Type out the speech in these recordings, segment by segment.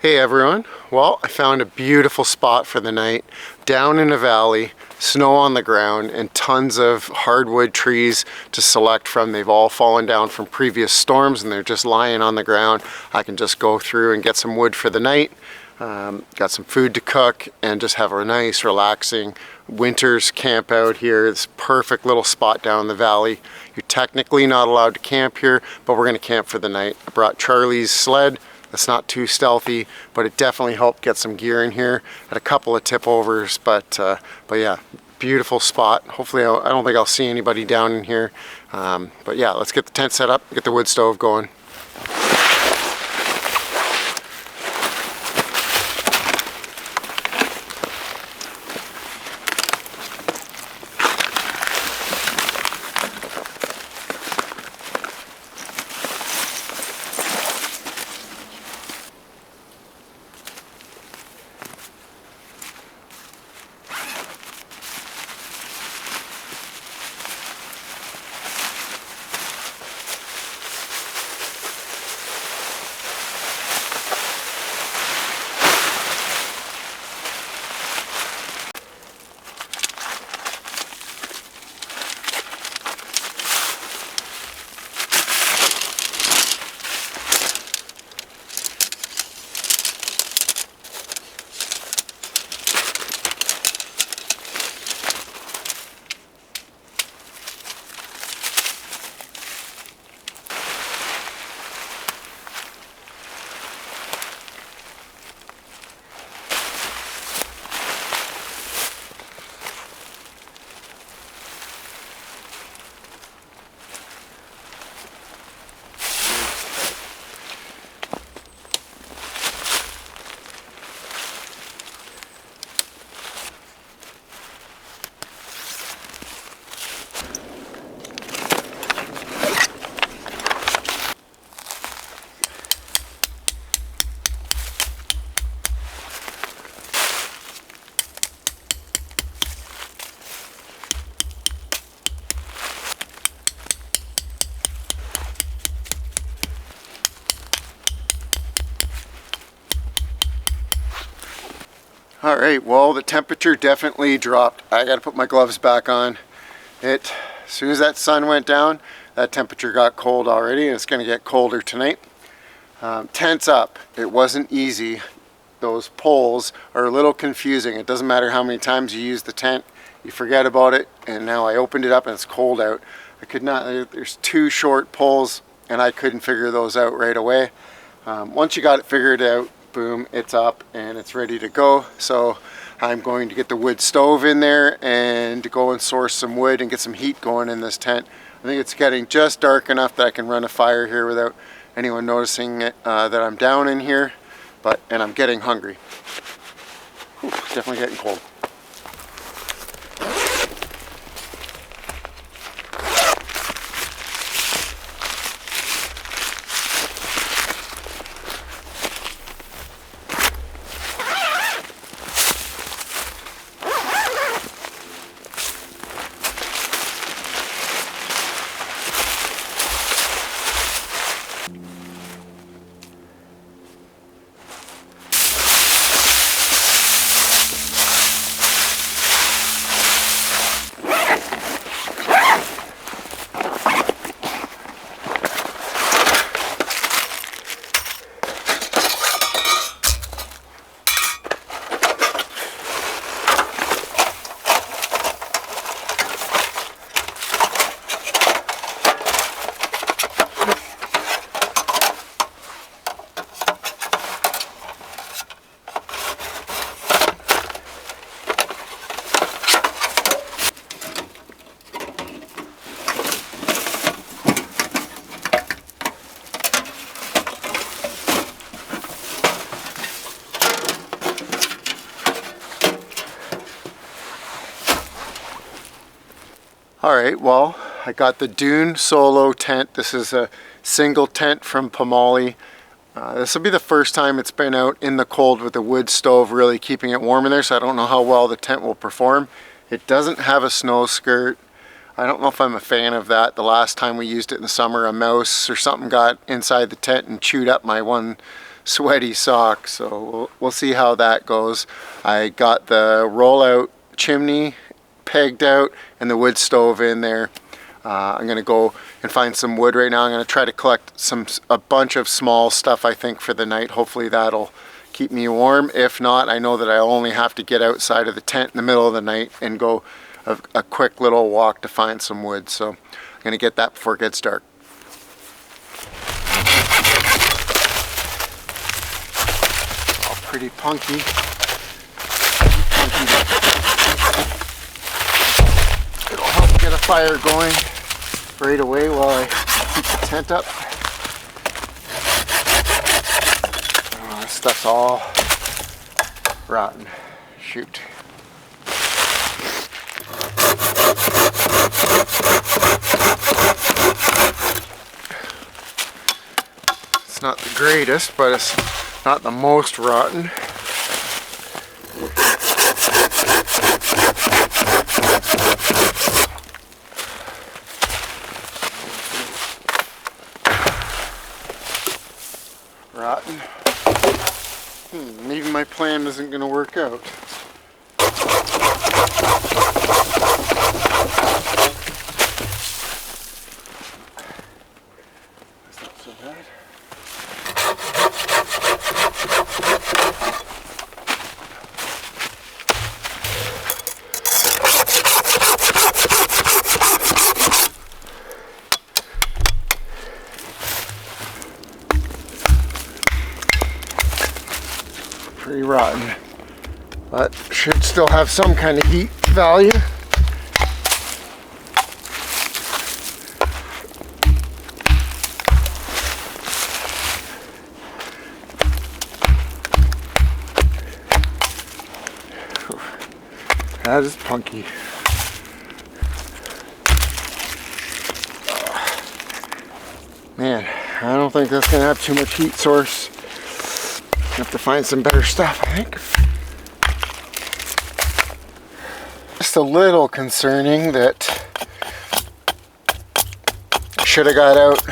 Hey everyone, well I found a beautiful spot for the night down in a valley, snow on the ground and tons of hardwood trees to select from. They've all fallen down from previous storms and they're just lying on the ground. I can just go through and get some wood for the night, got some food to cook and just have a nice relaxing winter's camp out here. It's a perfect little spot down in the valley. You're technically not allowed to camp here, but we're going to camp for the night. I brought Charlie's sled. It's not too stealthy, but it definitely helped get some gear in here. Had a couple of tip overs, but yeah, beautiful spot. Hopefully, I don't think I'll see anybody down in here. But yeah, let's get the tent set up, get the wood stove going. All right, well, the temperature definitely dropped. I got to put my gloves back on. As soon as that sun went down, that temperature got cold already, and it's going to get colder tonight. Tent's up. It wasn't easy. Those poles are a little confusing. It doesn't matter how many times you use the tent, you forget about it, and now I opened it up and it's cold out. I could not, there's two short poles, and I couldn't figure those out right away. Once you got it figured out, boom, it's up and it's ready to go. So I'm going to get the wood stove in there and to go and source some wood and get some heat going in this tent. I think it's getting just dark enough that I can run a fire here without anyone noticing that I'm down in here, and I'm getting hungry. Whew, definitely getting cold. Alright, well, I got the Dune Solo tent. This is a single tent from Pomoly. This will be the first time it's been out in the cold with a wood stove really keeping it warm in there, so I don't know how well the tent will perform. It doesn't have a snow skirt. I don't know if I'm a fan of that. The last time we used it in the summer, a mouse or something got inside the tent and chewed up my one sweaty sock, so we'll see how that goes. I got the rollout chimney pegged out and the wood stove in there. I'm gonna go and find some wood right now. I'm gonna try to collect a bunch of small stuff, I think, for the night. Hopefully that'll keep me warm. If not, I know that I only have to get outside of the tent in the middle of the night and go a quick little walk to find some wood. So I'm gonna get that before it gets dark. All pretty punky. It'll help get a fire going right away while I keep the tent up. Oh, this stuff's all rotten. Shoot. It's not the greatest, but it's not the most rotten. Rotten. Maybe my plan isn't going to work out. That's not so bad. Pretty rotten, but should still have some kind of heat value. That is punky. Man, I don't think that's gonna have too much heat source. Have to find some better stuff, I think. Just a little concerning that I should have got out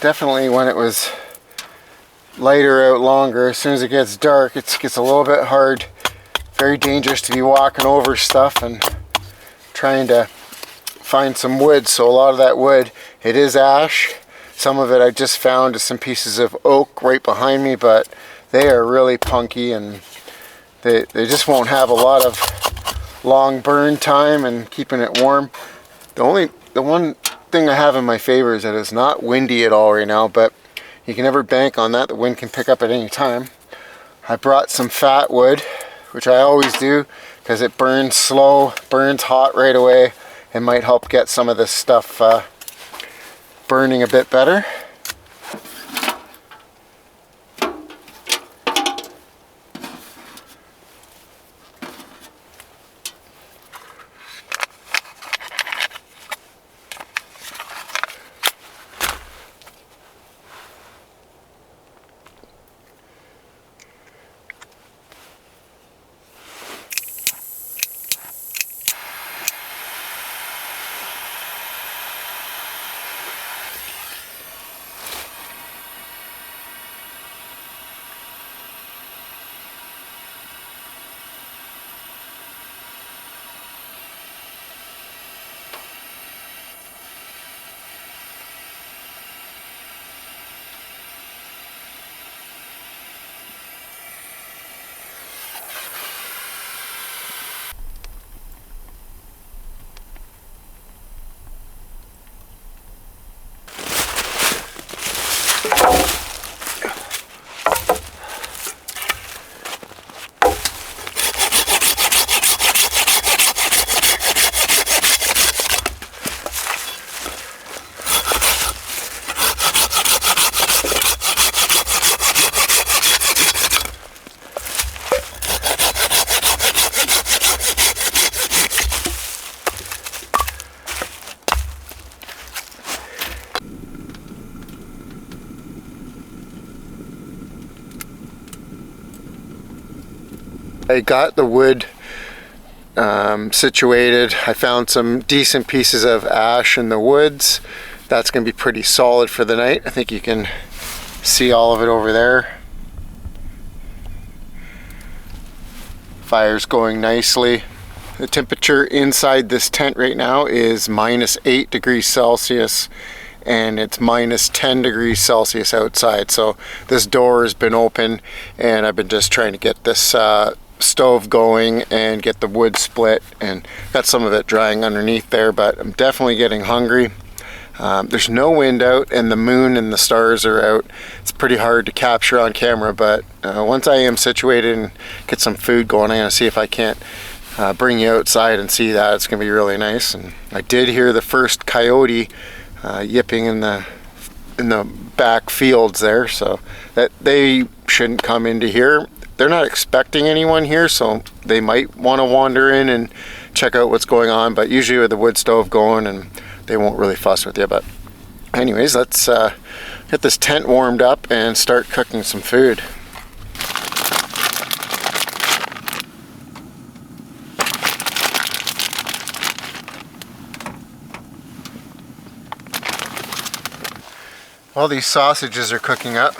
definitely when it was lighter out longer. As soon as it gets dark, it gets a little bit hard, very dangerous to be walking over stuff and trying to find some wood. So a lot of that wood, it is ash. Some of it I just found is some pieces of oak right behind me, but they are really punky and they just won't have a lot of long burn time and keeping it warm. The one thing I have in my favor is that it's not windy at all right now, but you can never bank on that. The wind can pick up at any time. I brought some fat wood, which I always do because it burns slow, burns hot right away, and might help get some of this stuff burning a bit better. I got the wood situated. I found some decent pieces of ash in the woods. That's going to be pretty solid for the night. I think you can See all of it over there. Fire's going nicely. The temperature inside this tent right now is -8 degrees Celsius, and it's -10 degrees Celsius outside. So this door has been open, and I've been just trying to get this stove going and get the wood split, and got some of it drying underneath there, but I'm definitely getting hungry. There's no wind out, and the moon and the stars are out. It's pretty hard to capture on camera, but once I am situated and get some food going, I'm gonna see if I can't bring you outside and see that. It's gonna be really nice. And I did hear the first coyote yipping in the back fields there, so that they shouldn't come into here. They're not expecting anyone here, so they might want to wander in and check out what's going on, but usually with the wood stove going, and they won't really fuss with you. But anyways, let's get this tent warmed up and start cooking some food. While these sausages are cooking up,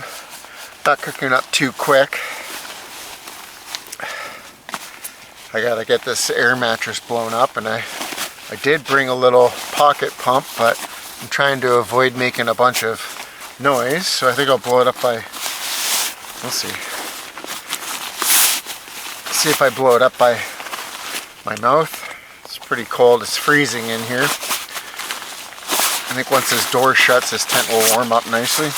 not cooking up too quick, I gotta get this air mattress blown up, and I did bring a little pocket pump, but I'm trying to avoid making a bunch of noise, so I think I'll blow it up by, we'll see. See if I blow it up by my mouth. It's pretty cold, it's freezing in here. I think once this door shuts, this tent will warm up nicely.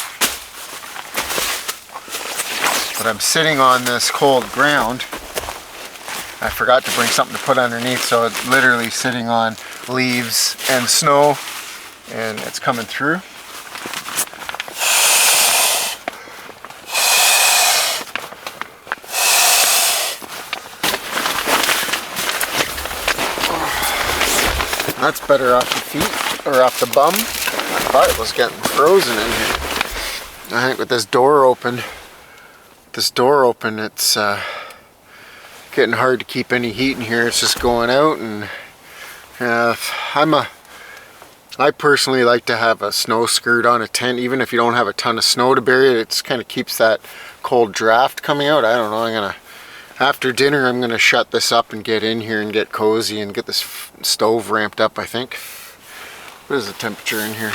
But I'm sitting on this cold ground. I forgot to bring something to put underneath, so it's literally sitting on leaves and snow, and it's coming through. That's better off the feet, or off the bum. I thought it was getting frozen in here. I think with this door open, it's getting hard to keep any heat in here. It's just going out, and I personally like to have a snow skirt on a tent, even if you don't have a ton of snow to bury it. It kind of keeps that cold draft coming out. I don't know. After dinner, I'm gonna shut this up and get in here and get cozy and get this stove ramped up, I think. What is the temperature in here?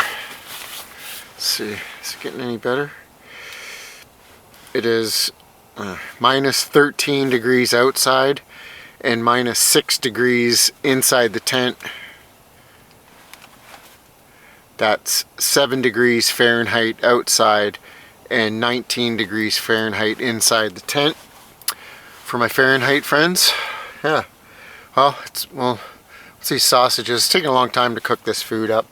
Let's see. Is it getting any better? It is -13 degrees outside and -6 degrees inside the tent. That's 7 degrees Fahrenheit outside and 19 degrees Fahrenheit inside the tent. For my Fahrenheit friends, yeah. Well, let's see, sausages. It's taking a long time to cook this food up.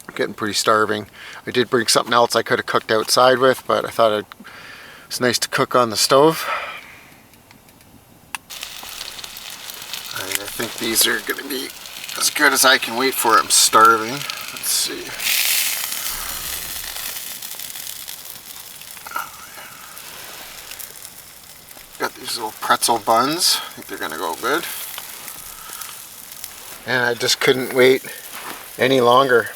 I'm getting pretty starving. I did bring something else I could have cooked outside with, but I thought it's nice to cook on the stove. I think these are going to be as good as I can wait for. I'm starving. Let's see. Got these little pretzel buns. I think they're going to go good. And I just couldn't wait any longer.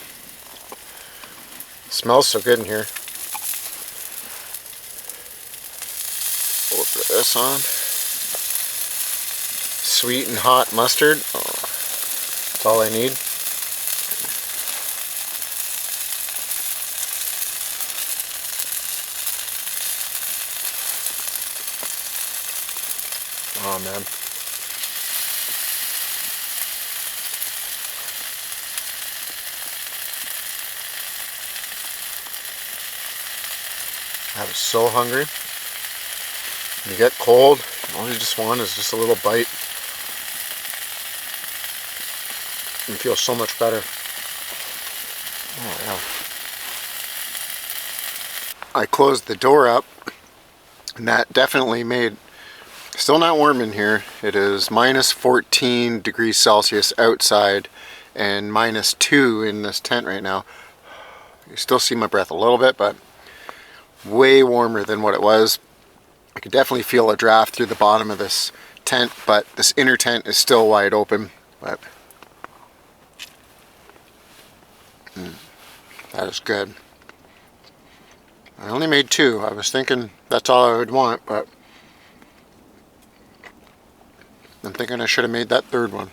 It smells so good in here. We'll put this on. Sweet and hot mustard. Oh, that's all I need. Oh man. I was so hungry. When you get cold, all you just want is just a little bite. You feel so much better. Oh yeah. I closed the door up, and that definitely made, still not warm in here. It is -14 degrees Celsius outside and -2 in this tent right now. You still see my breath a little bit, but way warmer than what it was. I could definitely feel a draft through the bottom of this tent, but this inner tent is still wide open. But that is good. I only made 2. I was thinking that's all I would want, but I'm thinking I should have made that 3rd one.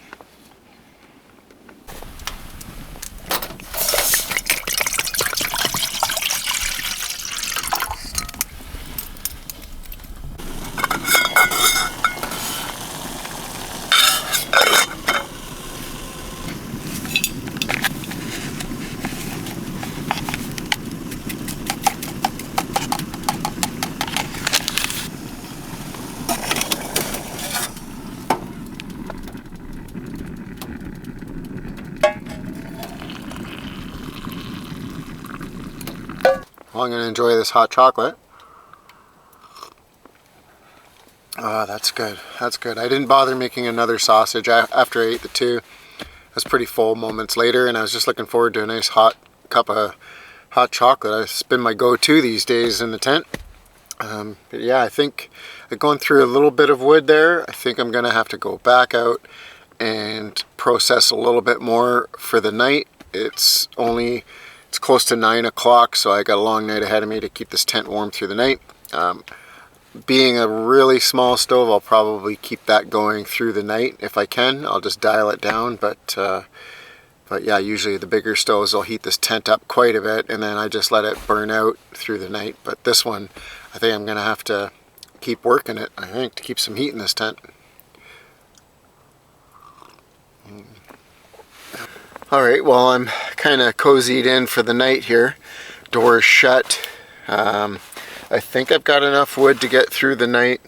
Well, I'm going to enjoy this hot chocolate. Oh, that's good. That's good. I didn't bother making another sausage after I ate the 2. I was pretty full moments later, and I was just looking forward to a nice hot cup of hot chocolate. It's been my go-to these days in the tent. But yeah, I think going through a little bit of wood there, I think I'm going to have to go back out and process a little bit more for the night. It's close to 9 o'clock, so I got a long night ahead of me to keep this tent warm through the night. Being a really small stove, I'll probably keep that going through the night if I can. I'll just dial it down, but yeah, usually the bigger stoves will heat this tent up quite a bit, and then I just let it burn out through the night. But this one, I think I'm going to have to keep working it, I think, to keep some heat in this tent. Alright, well, I'm kind of cozied in for the night here. Doors shut. I think I've got enough wood to get through the night.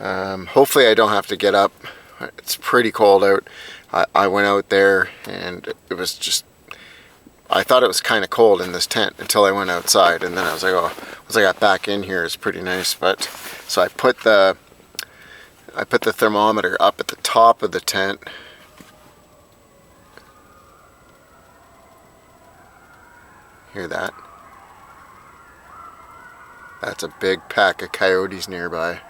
Hopefully I don't have to get up. It's pretty cold out. I went out there and it was just, I thought it was kind of cold in this tent until I went outside, and then I was like, oh, once I got back in here it's pretty nice. But so I put the thermometer up at the top of the tent. Hear that? That's a big pack of coyotes nearby.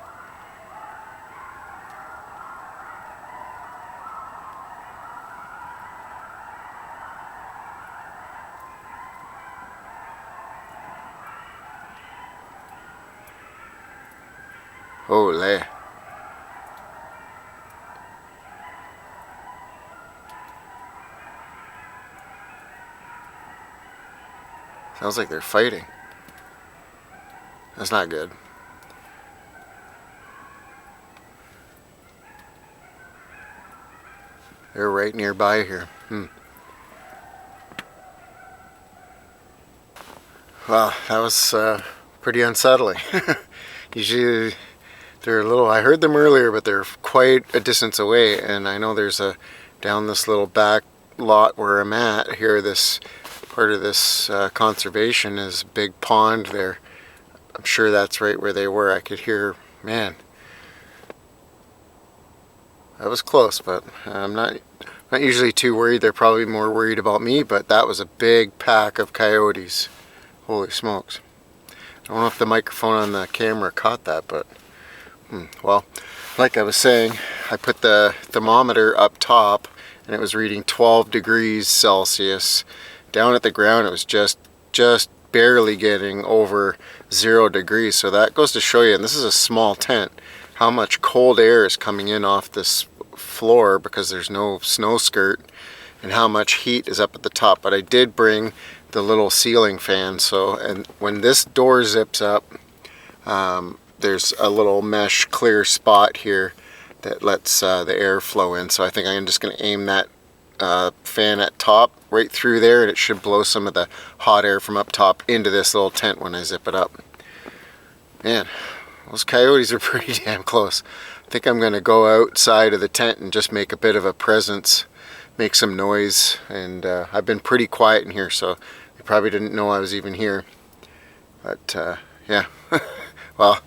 Holy. Sounds like they're fighting. That's not good. They're right nearby here. Well, that was pretty unsettling. Usually they're a little, I heard them earlier, but they're quite a distance away, and I know there's down this little back lot where I'm at here, this part of this conservation is a big pond there. I'm sure that's right where they were. I could hear, man, that was close, but I'm not usually too worried. They're probably more worried about me, but that was a big pack of coyotes. Holy smokes. I don't know if the microphone on the camera caught that, but well, like I was saying, I put the thermometer up top and it was reading 12 degrees Celsius. Down at the ground it was just barely getting over 0 degrees. So that goes to show you, and this is a small tent, how much cold air is coming in off this floor because there's no snow skirt, and how much heat is up at the top. But I did bring the little ceiling fan, so, and when this door zips up, there's a little mesh clear spot here that lets the air flow in. So I think I'm just going to aim that fan at top right through there, and it should blow some of the hot air from up top into this little tent when I zip it up. Man, those coyotes are pretty damn close. I think I'm going to go outside of the tent and just make a bit of a presence, make some noise, and I've been pretty quiet in here, so they probably didn't know I was even here. But yeah, well,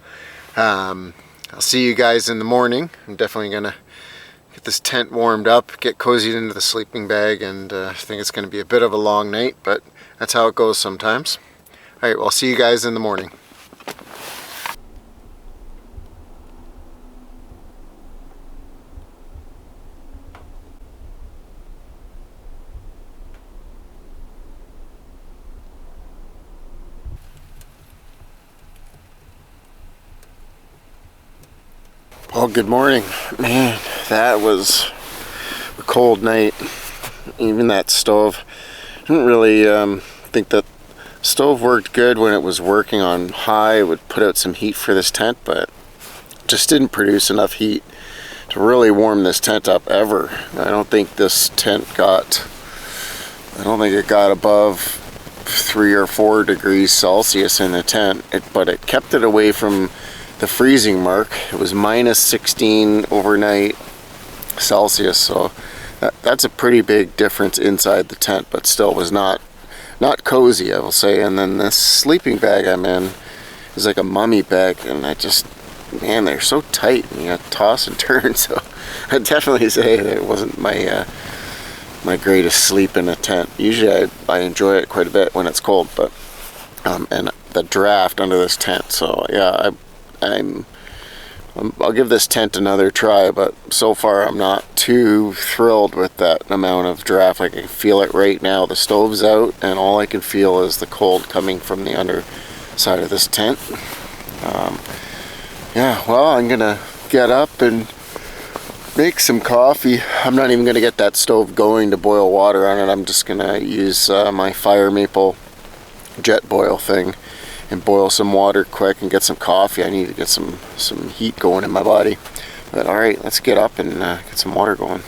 I'll see you guys in the morning. I'm definitely going to get this tent warmed up, get cozied into the sleeping bag, and I think it's going to be a bit of a long night, but that's how it goes sometimes. Alright, well, I'll see you guys in the morning. Well, good morning. Man, that was a cold night. Even that stove. I didn't really think that stove worked good when it was working on high. It would put out some heat for this tent, but just didn't produce enough heat to really warm this tent up ever. I don't think it got above 3 or 4 degrees Celsius in the tent, but it kept it away from the freezing mark. It was minus 16 overnight Celsius, so that's a pretty big difference inside the tent, but still was not cozy, I will say. And then this sleeping bag I'm in is like a mummy bag, and man, they're so tight, and you got to toss and turn. So I'd definitely say that it wasn't my greatest sleep in a tent. Usually I enjoy it quite a bit when it's cold, but and the draft under this tent. So yeah, I'll give this tent another try, but so far I'm not too thrilled with that amount of draft. I can feel it right now. The stove's out, and all I can feel is the cold coming from the underside of this tent. Yeah, well, I'm gonna get up and make some coffee. I'm not even gonna get that stove going to boil water on it. I'm just gonna use my fire maple jet boil thing and boil some water quick and get some coffee. I need to get some heat going in my body. But all right, let's get up and get some water going.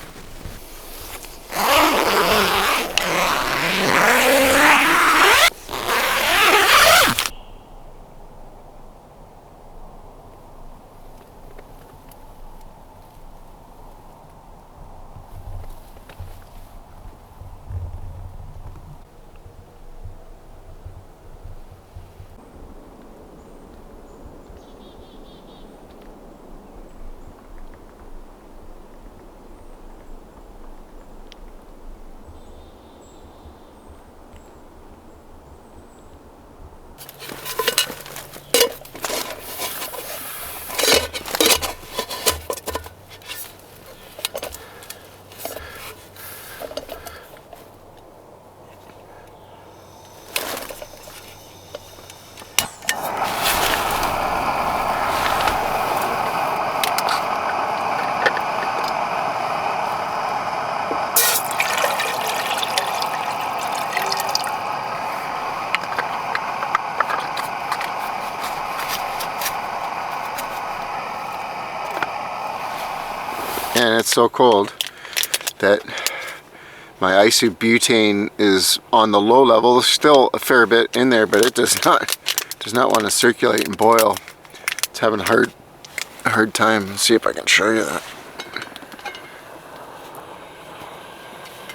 And it's so cold that my isobutane is on the low level. There's still a fair bit in there, but it does not want to circulate and boil. It's having a hard time. Let's see if I can show you that.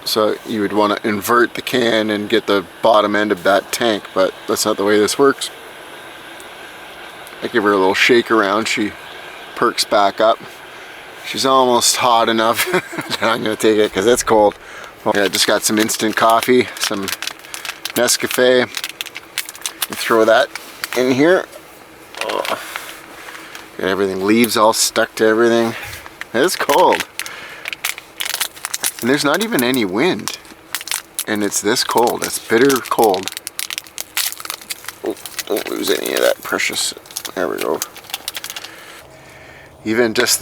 So you would want to invert the can and get the bottom end of that tank, but that's not the way this works. I give her a little shake around, she perks back up. She's almost hot enough that I'm going to take it because it's cold. Well, yeah, I just got some instant coffee, some Nescafe. Throw that in here. Oh. Got everything, leaves all stuck to everything. It's cold. And there's not even any wind. And it's this cold. It's bitter cold. Oh, don't lose any of that precious. There we go. Even just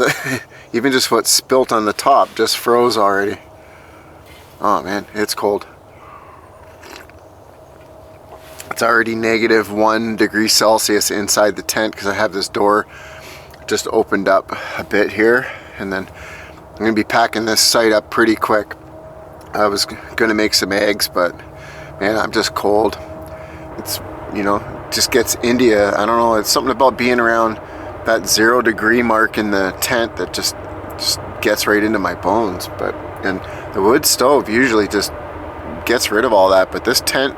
what's spilt on the top just froze already. Oh man, it's cold. It's already negative 1 degree Celsius inside the tent because I have this door just opened up a bit here, and then I'm gonna be packing this site up pretty quick. I was gonna make some eggs, but man, I'm just cold. It's, just gets into you. I don't know, it's something about being around that 0 degree mark in the tent that just gets right into my bones. And the wood stove usually just gets rid of all that, but this tent,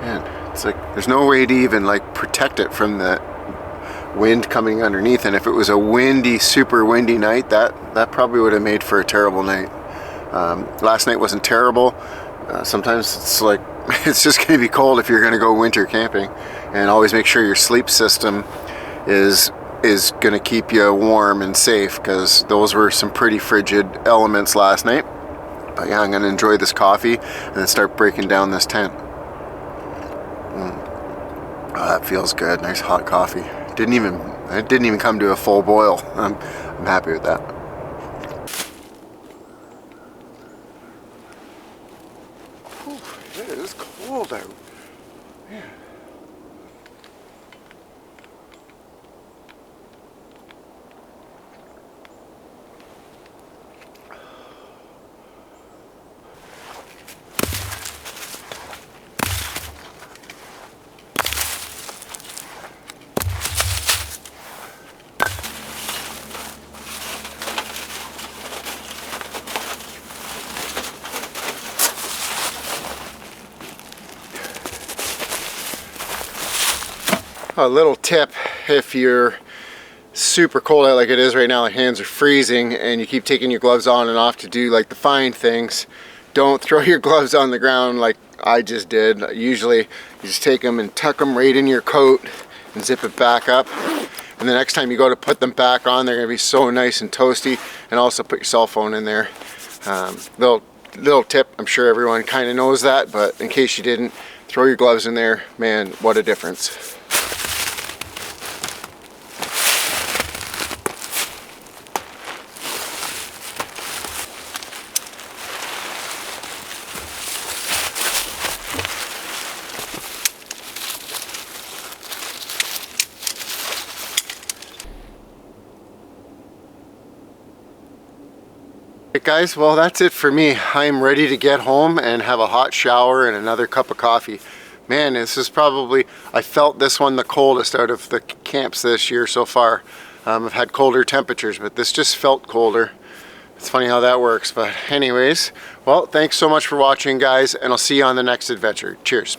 man, it's like there's no way to even like protect it from the wind coming underneath. And if it was a windy, super windy night, that probably would have made for a terrible night. Last night wasn't terrible. Sometimes it's like it's just going to be cold if you're going to go winter camping, and always make sure your sleep system is going to keep you warm and safe, because those were some pretty frigid elements last night. But yeah, I'm going to enjoy this coffee and then start breaking down this tent. Oh, that feels good. Nice hot coffee. Didn't even It didn't even come to a full boil. I'm happy with that. Ooh, it is cold out. Yeah. A little tip, if you're super cold out like it is right now, the hands are freezing, and you keep taking your gloves on and off to do like the fine things, don't throw your gloves on the ground like I just did. Usually you just take them and tuck them right in your coat and zip it back up, and the next time you go to put them back on, they're going to be so nice and toasty. And also put your cell phone in there. Little tip, I'm sure everyone kind of knows that, but in case you didn't, throw your gloves in there. Man, what a difference. Guys, well, that's it for me. I'm ready to get home and have a hot shower and another cup of coffee. Man, this is probably, I felt this one the coldest out of the camps this year so far. I've had colder temperatures, but this just felt colder. It's funny how that works. But anyways, well, thanks so much for watching, guys, and I'll see you on the next adventure. Cheers.